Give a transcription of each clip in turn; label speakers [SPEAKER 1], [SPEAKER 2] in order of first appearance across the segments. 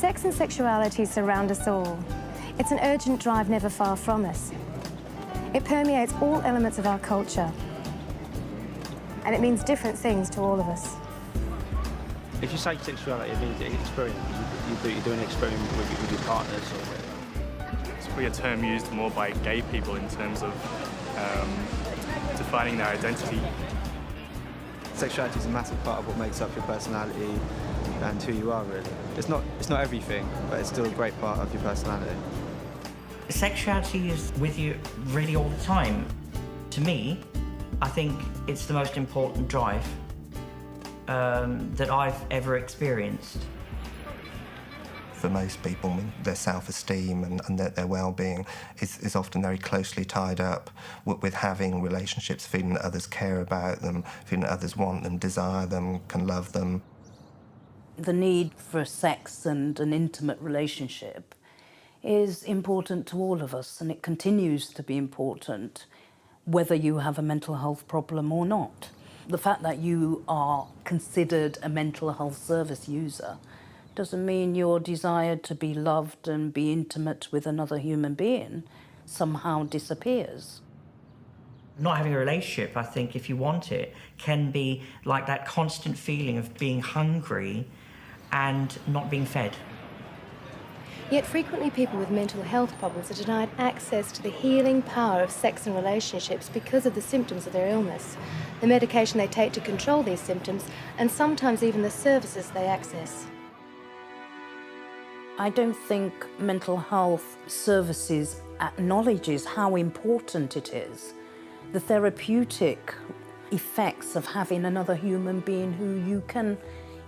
[SPEAKER 1] Sex and sexuality surround us all. It's an urgent drive never far from us. It permeates all elements of our culture. And it means different things to all of us.
[SPEAKER 2] If you say sexuality, it means experience. You're doing an experiment with your partners.
[SPEAKER 3] It's probably a term used more by gay people in terms of defining their identity.
[SPEAKER 4] Sexuality is a massive part of what makes up your personality and who you are, really. It's not everything, but it's still a great part of your personality.
[SPEAKER 5] Sexuality is with you really all the time. To me, I think it's the most important drive that I've ever experienced.
[SPEAKER 6] For most people, their self-esteem and their well-being is often very closely tied up with having relationships, feeling that others care about them, feeling that others want them, desire them, can love them.
[SPEAKER 7] The need for sex and an intimate relationship is important to all of us, and it continues to be important whether you have a mental health problem or not. The fact that you are considered a mental health service user doesn't mean your desire to be loved and be intimate with another human being somehow disappears.
[SPEAKER 5] Not having a relationship, I think, if you want it, can be like that constant feeling of being hungry and not being fed.
[SPEAKER 1] Yet frequently people with mental health problems are denied access to the healing power of sex and relationships because of the symptoms of their illness, the medication they take to control these symptoms, and sometimes even the services they access.
[SPEAKER 7] I don't think mental health services acknowledges how important it is. The therapeutic effects of having another human being who you can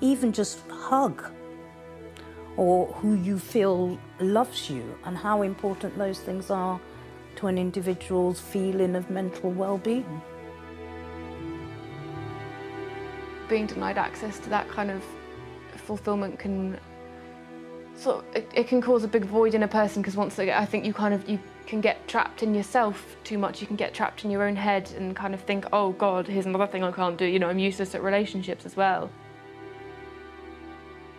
[SPEAKER 7] even just hug, or who you feel loves you, and how important those things are to an individual's feeling of mental well-being.
[SPEAKER 8] Being denied access to that kind of fulfillment can it can cause a big void in a person, because once I think you can get trapped in yourself too much. You can get trapped in your own head and kind of think, oh God, here's another thing I can't do. You know, I'm useless at relationships as well.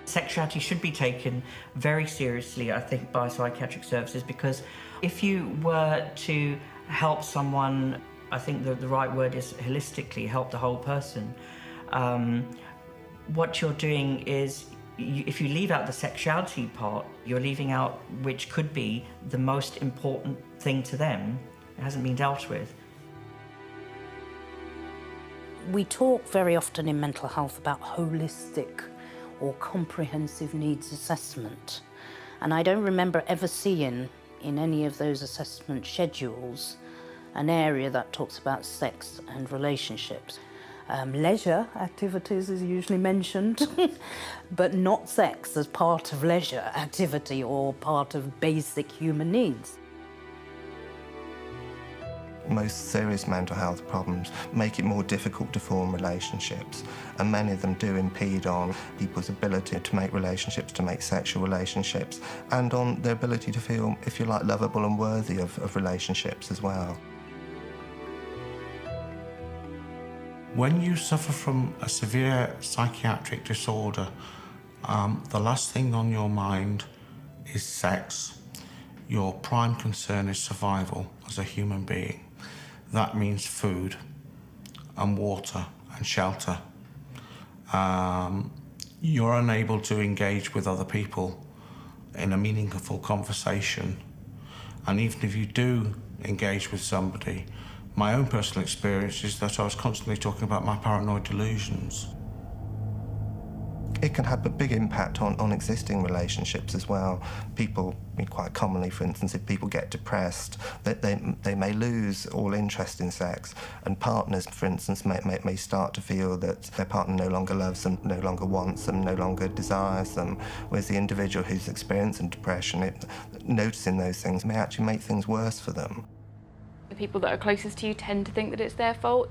[SPEAKER 5] Sexuality should be taken very seriously, I think, by psychiatric services, because if you were to help someone, I think the right word is holistically, help the whole person, what you're doing is, if you leave out the sexuality part, you're leaving out which could be the most important thing to them. It hasn't been dealt with.
[SPEAKER 7] We talk very often in mental health about holistic or comprehensive needs assessment. And I don't remember ever seeing in any of those assessment schedules an area that talks about sex and relationships. Leisure activities is usually mentioned, but not sex as part of leisure activity or part of basic human needs.
[SPEAKER 6] Most serious mental health problems make it more difficult to form relationships, and many of them do impede on people's ability to make relationships, to make sexual relationships, and on their ability to feel, if you like, lovable and worthy of relationships as well.
[SPEAKER 9] When you suffer from a severe psychiatric disorder, the last thing on your mind is sex. Your prime concern is survival as a human being. That means food and water and shelter. You're unable to engage with other people in a meaningful conversation. And even if you do engage with somebody, my own personal experience is that I was constantly talking about my paranoid delusions.
[SPEAKER 6] It can have a big impact on existing relationships as well. People, quite commonly, for instance, if people get depressed, they may lose all interest in sex, and partners, for instance, may start to feel that their partner no longer loves them, no longer wants them, no longer desires them, whereas the individual who's experiencing depression, noticing those things may actually make things worse for them.
[SPEAKER 8] The people that are closest to you tend to think that it's their fault.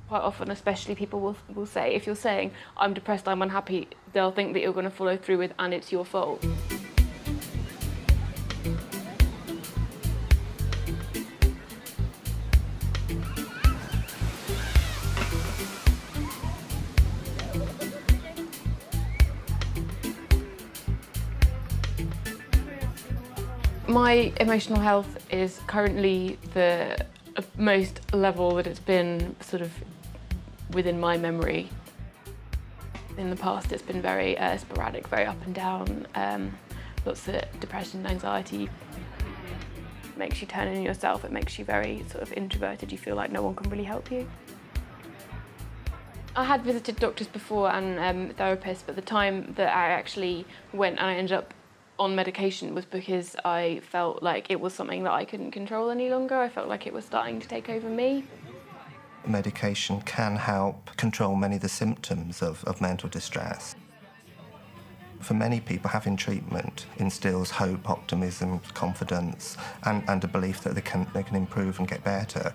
[SPEAKER 8] Quite often, especially, people will say, if you're saying, I'm depressed, I'm unhappy, they'll think that you're going to follow through with, and it's your fault. My emotional health is currently the most level that it's been sort of within my memory. In the past it's been very sporadic, very up and down, lots of depression and anxiety. It makes you turn in yourself, it makes you very sort of introverted, you feel like no one can really help you. I had visited doctors before and therapists, but the time that I actually went and I ended up on medication was because I felt like it was something that I couldn't control any longer. I felt like it was starting to take over me.
[SPEAKER 6] Medication can help control many of the symptoms of mental distress. For many people, having treatment instills hope, optimism, confidence, and a belief that they can improve and get better.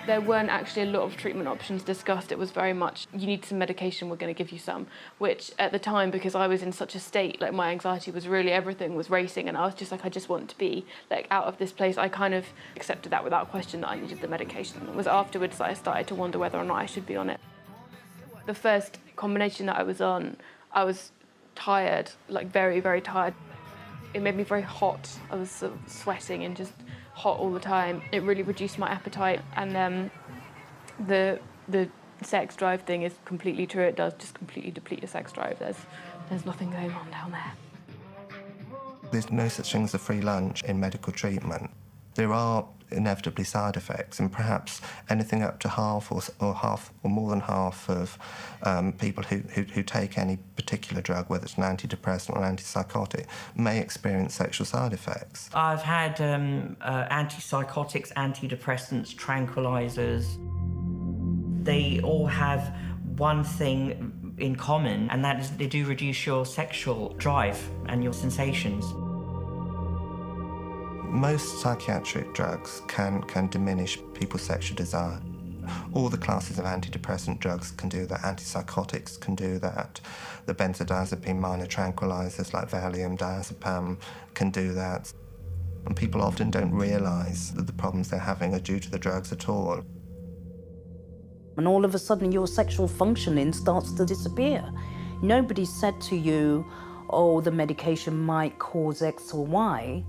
[SPEAKER 8] There weren't actually a lot of treatment options discussed. It was very much, you need some medication, we're going to give you some, which at the time, because I was in such a state, like my anxiety was really, everything was racing, and I was just like, I just want to be like out of this place. I kind of accepted that without question that I needed the medication. It was afterwards that I started to wonder whether or not I should be on it. The first combination that I was on, I was tired, like very, very tired. It made me very hot. I was sort of sweating and just hot all the time. It really reduced my appetite, and the sex drive thing is completely true. It does just completely deplete your sex drive. There's nothing going on down there.
[SPEAKER 6] There's no such thing as a free lunch in medical treatment. There are inevitably side effects, and perhaps anything up to half or more than half of people who take any particular drug, whether it's an antidepressant or an antipsychotic, may experience sexual side effects.
[SPEAKER 5] I've had antipsychotics, antidepressants, tranquilizers. They all have one thing in common, and that is they do reduce your sexual drive and your sensations.
[SPEAKER 6] Most psychiatric drugs can diminish people's sexual desire. All the classes of antidepressant drugs can do that. Antipsychotics can do that. The benzodiazepine minor tranquilizers like Valium, diazepam can do that. And people often don't realise that the problems they're having are due to the drugs at all.
[SPEAKER 7] And all of a sudden your sexual functioning starts to disappear. Nobody said to you, oh, the medication might cause X or Y.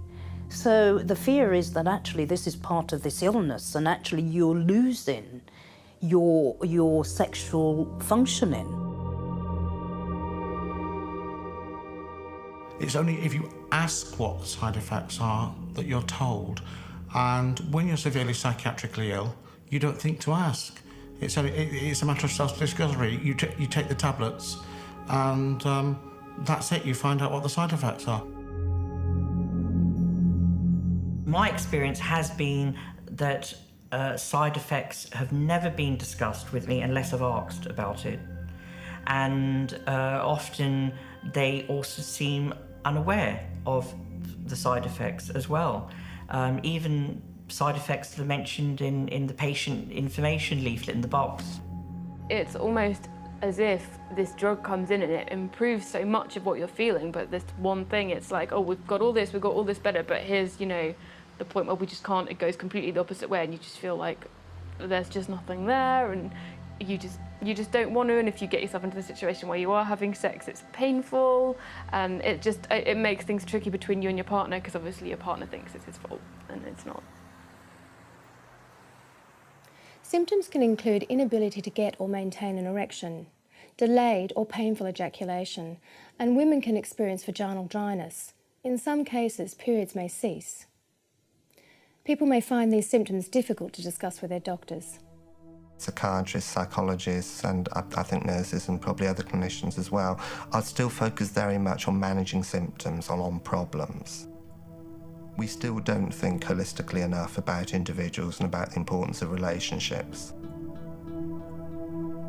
[SPEAKER 7] So the fear is that actually this is part of this illness, and actually you're losing your sexual functioning.
[SPEAKER 9] It's only if you ask what the side effects are that you're told. And when you're severely psychiatrically ill, you don't think to ask. It's a matter of self-discovery. You take the tablets, and that's it. You find out what the side effects are.
[SPEAKER 5] My experience has been that side effects have never been discussed with me unless I've asked about it. And often they also seem unaware of the side effects as well. Even side effects that are mentioned in the patient information leaflet in the box.
[SPEAKER 8] It's almost as if this drug comes in and it improves so much of what you're feeling, but this one thing, it's like, oh, we've got all this better, but here's, you know, the point where we just can't, it goes completely the opposite way, and you just feel like there's just nothing there, and you just don't want to, and if you get yourself into the situation where you are having sex, it's painful, and it makes things tricky between you and your partner, because obviously your partner thinks it's his fault, and it's not.
[SPEAKER 1] Symptoms can include inability to get or maintain an erection, delayed or painful ejaculation, and women can experience vaginal dryness. In some cases, periods may cease. People may find these symptoms difficult to discuss with their doctors.
[SPEAKER 6] Psychiatrists, psychologists, and I think nurses and probably other clinicians as well are still focused very much on managing symptoms, on problems. We still don't think holistically enough about individuals and about the importance of relationships.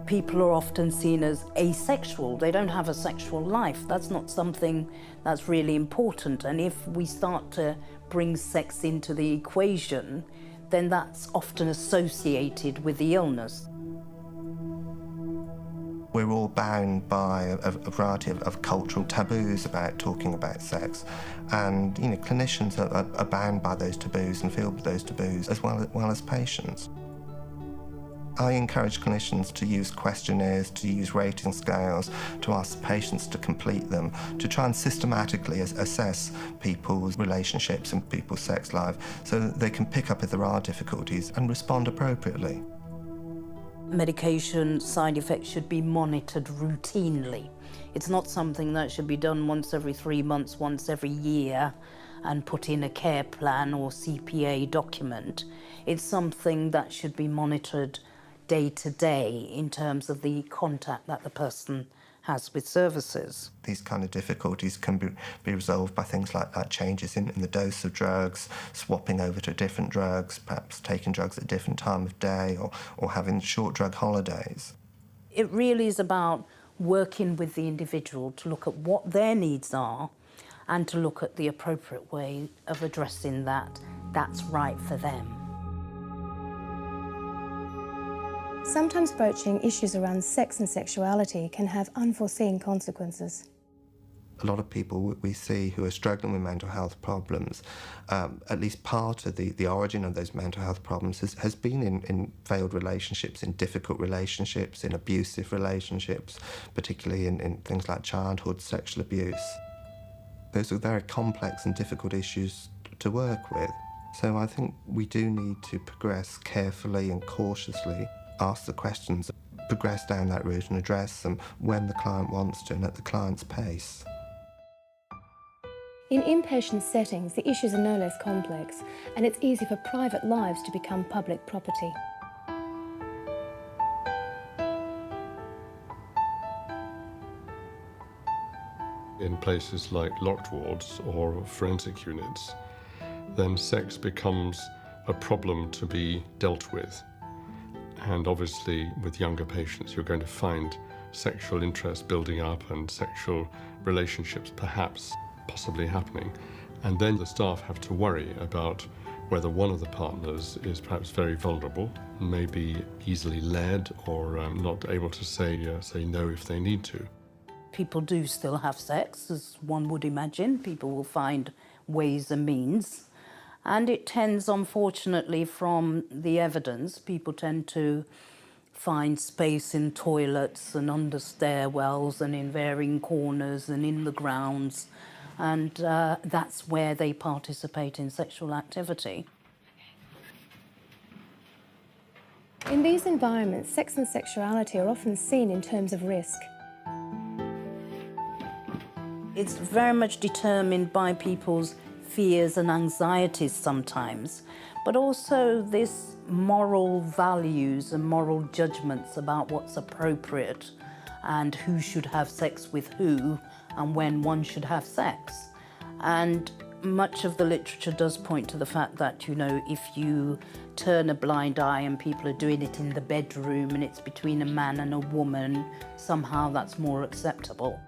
[SPEAKER 7] People are often seen as asexual. They don't have a sexual life. That's not something that's really important. And if we start to bring sex into the equation, then that's often associated with the illness.
[SPEAKER 6] We're all bound by a variety of cultural taboos about talking about sex, and clinicians are bound by those taboos and feel those taboos as well as patients. I encourage clinicians to use questionnaires, to use rating scales, to ask patients to complete them, to try and systematically assess people's relationships and people's sex life so that they can pick up if there are difficulties and respond appropriately.
[SPEAKER 7] Medication side effects should be monitored routinely. It's not something that should be done once every 3 months, once every year, and put in a care plan or CPA document. It's something that should be monitored day to day in terms of the contact that the person has with services.
[SPEAKER 6] These kind of difficulties can be resolved by things like changes in the dose of drugs, swapping over to different drugs, perhaps taking drugs at a different time of day, or having short drug holidays.
[SPEAKER 7] It really is about working with the individual to look at what their needs are and to look at the appropriate way of addressing that's right for them.
[SPEAKER 1] Sometimes broaching issues around sex and sexuality can have unforeseen consequences.
[SPEAKER 6] A lot of people we see who are struggling with mental health problems, at least part of the origin of those mental health problems has been in failed relationships, in difficult relationships, in abusive relationships, particularly in things like childhood sexual abuse. Those are very complex and difficult issues to work with. So I think we do need to progress carefully and cautiously, ask the questions, progress down that route and address them when the client wants to and at the client's pace.
[SPEAKER 1] In inpatient settings, the issues are no less complex, and it's easy for private lives to become public property.
[SPEAKER 10] In places like locked wards or forensic units, then sex becomes a problem to be dealt with. And obviously, with younger patients, you're going to find sexual interest building up and sexual relationships perhaps possibly happening. And then the staff have to worry about whether one of the partners is perhaps very vulnerable, maybe easily led, or not able to say no if they need to.
[SPEAKER 7] People do still have sex, as one would imagine. People will find ways and means. And it tends, unfortunately, from the evidence, people tend to find space in toilets and under stairwells and in varying corners and in the grounds. And that's where they participate in sexual activity.
[SPEAKER 1] In these environments, sex and sexuality are often seen in terms of risk.
[SPEAKER 7] It's very much determined by people's fears and anxieties sometimes, but also this moral values and moral judgments about what's appropriate and who should have sex with who and when one should have sex. And much of the literature does point to the fact that, you know, if you turn a blind eye and people are doing it in the bedroom and it's between a man and a woman, somehow that's more acceptable.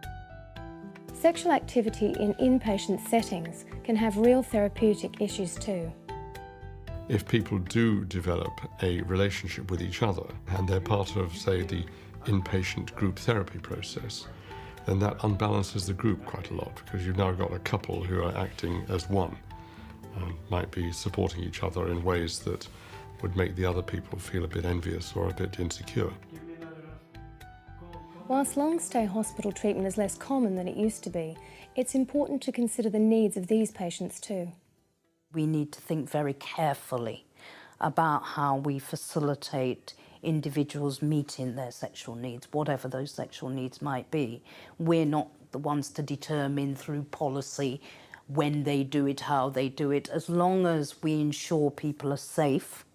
[SPEAKER 1] Sexual activity in inpatient settings can have real therapeutic issues too.
[SPEAKER 10] If people do develop a relationship with each other and they're part of, say, the inpatient group therapy process, then that unbalances the group quite a lot, because you've now got a couple who are acting as one and might be supporting each other in ways that would make the other people feel a bit envious or a bit insecure.
[SPEAKER 1] Whilst long-stay hospital treatment is less common than it used to be, it's important to consider the needs of these patients too.
[SPEAKER 7] We need to think very carefully about how we facilitate individuals meeting their sexual needs, whatever those sexual needs might be. We're not the ones to determine through policy when they do it, how they do it. As long as we ensure people are safe,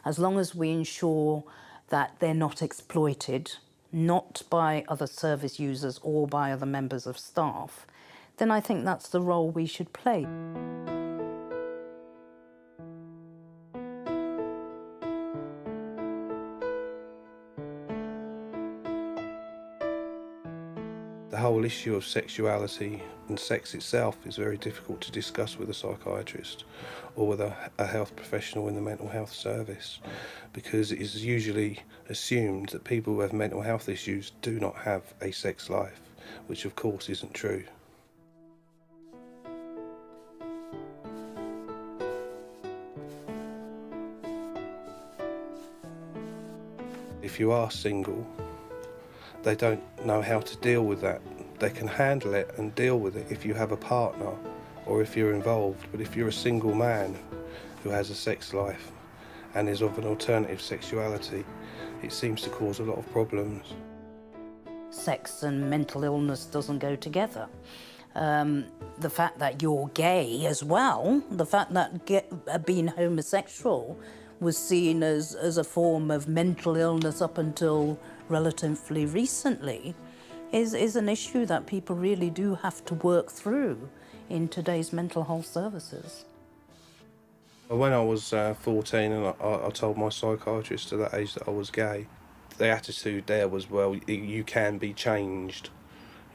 [SPEAKER 7] as long as we ensure that they're not exploited, not by other service users or by other members of staff, then I think that's the role we should play.
[SPEAKER 11] The whole issue of sexuality and sex itself is very difficult to discuss with a psychiatrist or with a health professional in the mental health service, because it is usually assumed that people who have mental health issues do not have a sex life, which of course isn't true. if you are single, they don't know how to deal with that. They can handle it and deal with it if you have a partner or if you're involved, but if you're a single man who has a sex life and is of an alternative sexuality, it seems to cause a lot of problems.
[SPEAKER 7] Sex and mental illness doesn't go together. The fact that you're gay as well, the fact that being homosexual was seen as a form of mental illness up until relatively recently is an issue that people really do have to work through in today's mental health services.
[SPEAKER 11] When I was 14 and I told my psychiatrist at that age that I was gay, the attitude there was, well, you can be changed.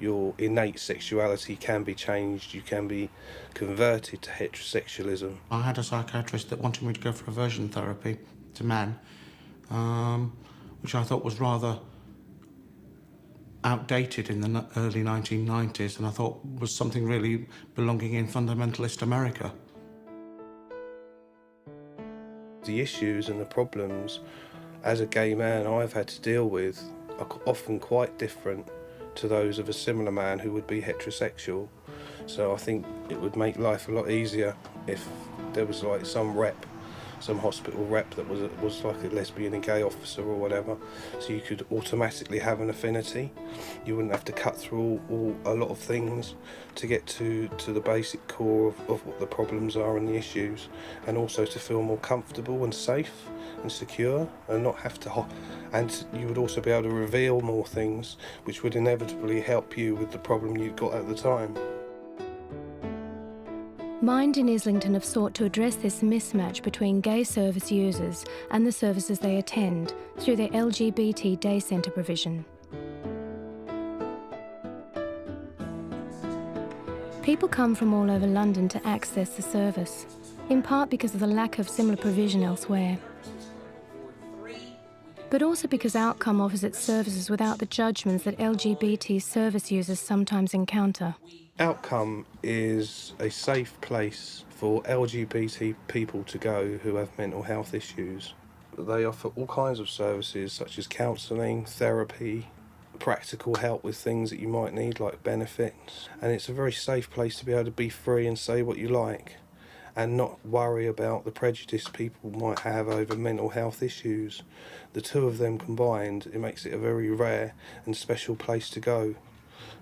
[SPEAKER 11] Your innate sexuality can be changed. You can be converted to heterosexualism.
[SPEAKER 9] I had a psychiatrist that wanted me to go for aversion therapy to men, which I thought was rather outdated in the early 1990s, and I thought was something really belonging in fundamentalist America.
[SPEAKER 11] The issues and the problems as a gay man I've had to deal with are often quite different to those of a similar man who would be heterosexual. So I think it would make life a lot easier if there was like some hospital rep that was like a lesbian and gay officer or whatever, so you could automatically have an affinity. You wouldn't have to cut through a lot of things to get to the basic core of what the problems are and the issues, and also to feel more comfortable and safe and secure and not have to and you would also be able to reveal more things which would inevitably help you with the problem you'd got at the time.
[SPEAKER 1] Mind in Islington have sought to address this mismatch between gay service users and the services they attend through their LGBT day centre provision. People come from all over London to access the service, in part because of the lack of similar provision elsewhere, but also because Outcome offers its services without the judgments that LGBT service users sometimes encounter.
[SPEAKER 11] Outcome is a safe place for LGBT people to go who have mental health issues. They offer all kinds of services such as counselling, therapy, practical help with things that you might need like benefits, and it's a very safe place to be able to be free and say what you like and not worry about the prejudice people might have over mental health issues. The two of them combined, it makes it a very rare and special place to go,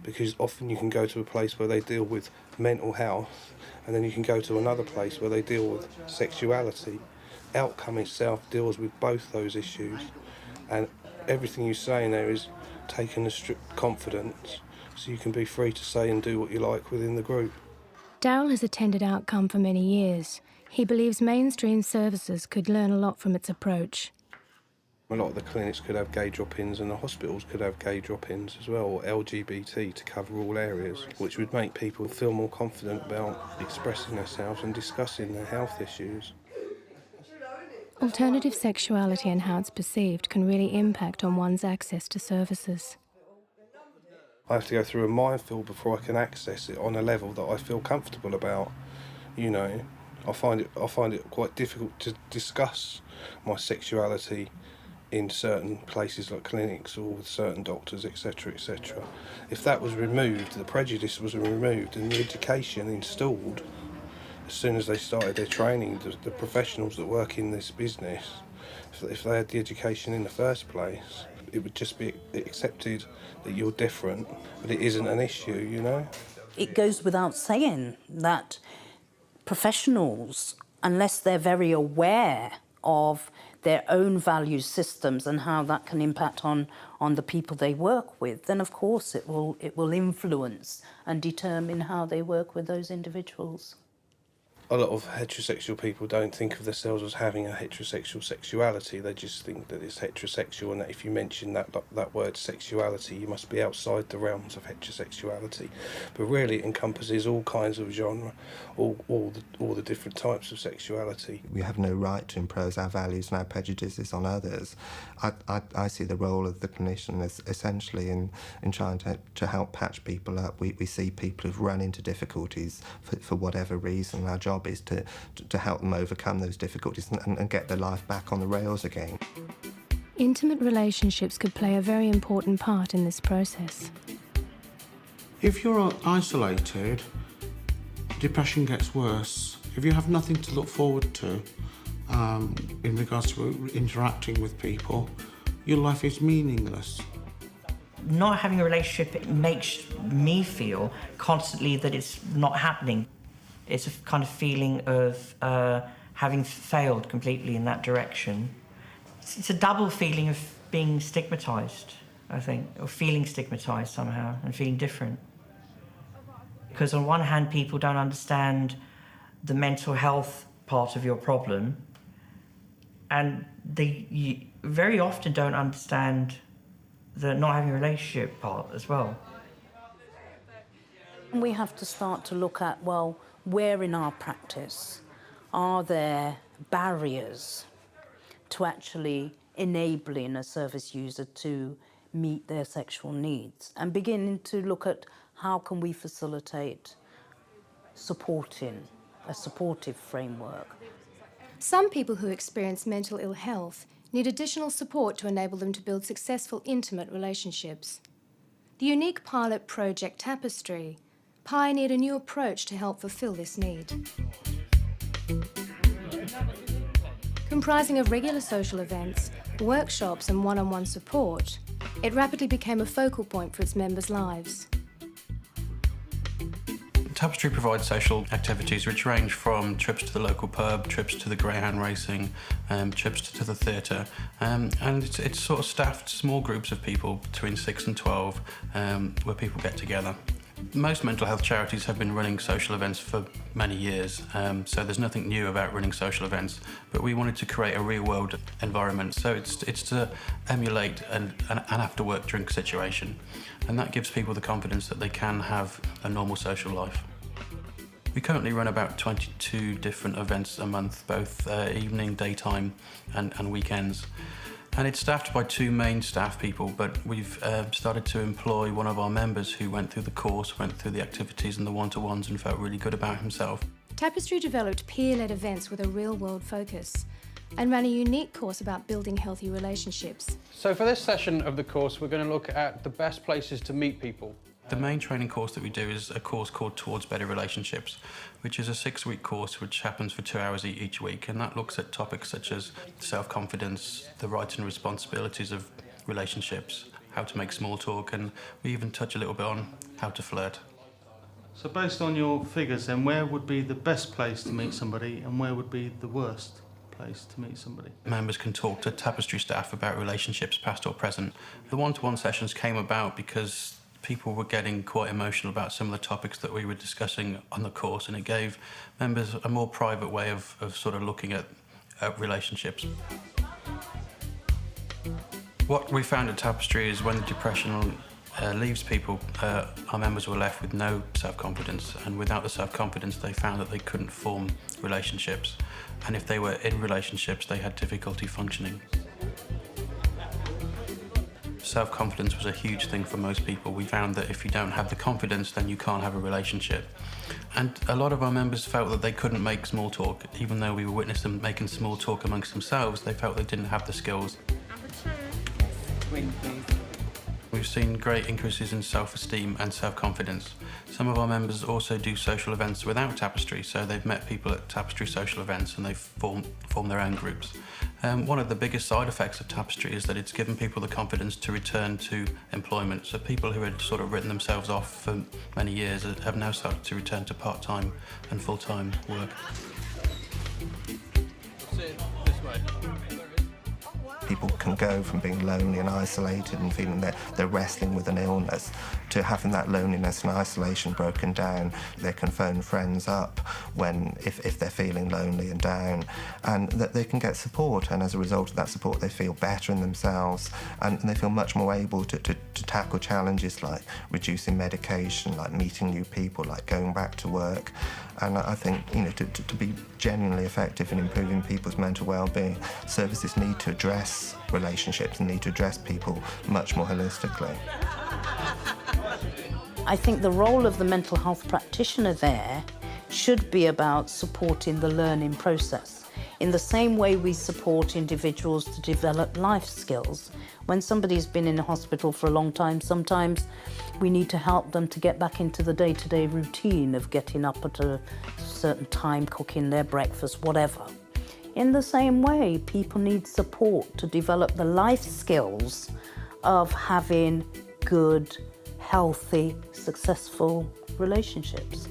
[SPEAKER 11] because often you can go to a place where they deal with mental health and then you can go to another place where they deal with sexuality. Outcome itself deals with both those issues, and everything you say in there is taken as strict confidence, so you can be free to say and do what you like within the group.
[SPEAKER 1] Daryl has attended Outcome for many years. He believes mainstream services could learn a lot from its approach.
[SPEAKER 11] A lot of the clinics could have gay drop-ins and the hospitals could have gay drop-ins as well, or LGBT to cover all areas, which would make people feel more confident about expressing themselves and discussing their health issues.
[SPEAKER 1] Alternative sexuality and how it's perceived can really impact on one's access to services.
[SPEAKER 11] I have to go through a minefield before I can access it on a level that I feel comfortable about. You know, I find it quite difficult to discuss my sexuality in certain places like clinics or with certain doctors, etc., etc. If that was removed, the prejudice was removed and the education installed, as soon as they started their training, the professionals that work in this business, if they had the education in the first place, it would just be accepted that you're different, but it isn't an issue, you know?
[SPEAKER 7] It goes without saying that professionals, unless they're very aware of their own value systems and how that can impact on the people they work with, then of course it will influence and determine how they work with those individuals.
[SPEAKER 11] A lot of heterosexual people don't think of themselves as having a heterosexual sexuality. They just think that it's heterosexual, and that if you mention that word sexuality, you must be outside the realms of heterosexuality. But really it encompasses all kinds of genre, all the different types of sexuality.
[SPEAKER 6] We have no right to impose our values and our prejudices on others. I see the role of the clinician as essentially in trying to help patch people up. We see people who've run into difficulties for whatever reason. Our job is to help them overcome those difficulties and get their life back on the rails again.
[SPEAKER 1] Intimate relationships could play a very important part in this process.
[SPEAKER 9] If you're isolated, depression gets worse. If you have nothing to look forward to in regards to interacting with people, your life is meaningless.
[SPEAKER 5] Not having a relationship, it makes me feel constantly that it's not happening. It's a kind of feeling of having failed completely in that direction. It's a double feeling of being stigmatised, I think, or feeling stigmatised somehow and feeling different. Because on one hand, people don't understand the mental health part of your problem, and you very often don't understand the not having a relationship part as well.
[SPEAKER 7] We have to start to look at, well, where in our practice are there barriers to actually enabling a service user to meet their sexual needs, and beginning to look at how can we facilitate supporting a supportive framework.
[SPEAKER 1] Some people who experience mental ill health need additional support to enable them to build successful intimate relationships. The unique pilot project Tapestry pioneered a new approach to help fulfill this need. Comprising of regular social events, workshops and one-on-one support, it rapidly became a focal point for its members' lives.
[SPEAKER 12] Tapestry provides social activities which range from trips to the local pub, trips to the greyhound racing, trips to the theatre, and it's sort of staffed small groups of people between 6 and 12 where people get together. Most mental health charities have been running social events for many years, so there's nothing new about running social events, but we wanted to create a real-world environment, so it's to emulate an after-work drink situation, and that gives people the confidence that they can have a normal social life. We currently run about 22 different events a month, both evening, daytime and weekends. And it's staffed by 2 main staff people, but we've started to employ one of our members who went through the course, went through the activities and the one-to-ones and felt really good about himself.
[SPEAKER 1] Tapestry developed peer-led events with a real-world focus and ran a unique course about building healthy relationships.
[SPEAKER 13] So for this session of the course, we're going to look at the best places to meet people.
[SPEAKER 12] The main training course that we do is a course called Towards Better Relationships, which is a 6-week course which happens for 2 hours each week, and that looks at topics such as self-confidence, the rights and responsibilities of relationships, how to make small talk, and we even touch a little bit on how to flirt.
[SPEAKER 14] So based on your figures then, where would be the best place to meet somebody and where would be the worst place to meet somebody?
[SPEAKER 12] Members can talk to Tapestry staff about relationships, past or present. The one-to-one sessions came about because people were getting quite emotional about some of the topics that we were discussing on the course, and it gave members a more private way of sort of looking at relationships. What we found at Tapestry is when depression leaves people, our members were left with no self-confidence, and without the self-confidence they found that they couldn't form relationships, and if they were in relationships they had difficulty functioning. Self-confidence was a huge thing for most people. We found that if you don't have the confidence, then you can't have a relationship. And a lot of our members felt that they couldn't make small talk. Even though we were witnessing them making small talk amongst themselves, they felt they didn't have the skills. We've seen great increases in self-esteem and self-confidence. Some of our members also do social events without Tapestry, so they've met people at Tapestry social events and they've formed their own groups. One of the biggest side effects of Tapestry is that it's given people the confidence to return to employment. So people who had sort of written themselves off for many years have now started to return to part-time and full-time work.
[SPEAKER 6] People can go from being lonely and isolated and feeling they're wrestling with an illness to having that loneliness and isolation broken down. They can phone friends up if they're feeling lonely and down, and that they can get support, and as a result of that support they feel better in themselves and they feel much more able to tackle challenges like reducing medication, like meeting new people, like going back to work. And I think, to be genuinely effective in improving people's mental well-being, services need to address relationships and need to address people much more holistically.
[SPEAKER 7] I think the role of the mental health practitioner there should be about supporting the learning process. In the same way we support individuals to develop life skills. When somebody's been in a hospital for a long time, sometimes we need to help them to get back into the day-to-day routine of getting up at a certain time, cooking their breakfast, whatever. In the same way, people need support to develop the life skills of having good, healthy, successful relationships.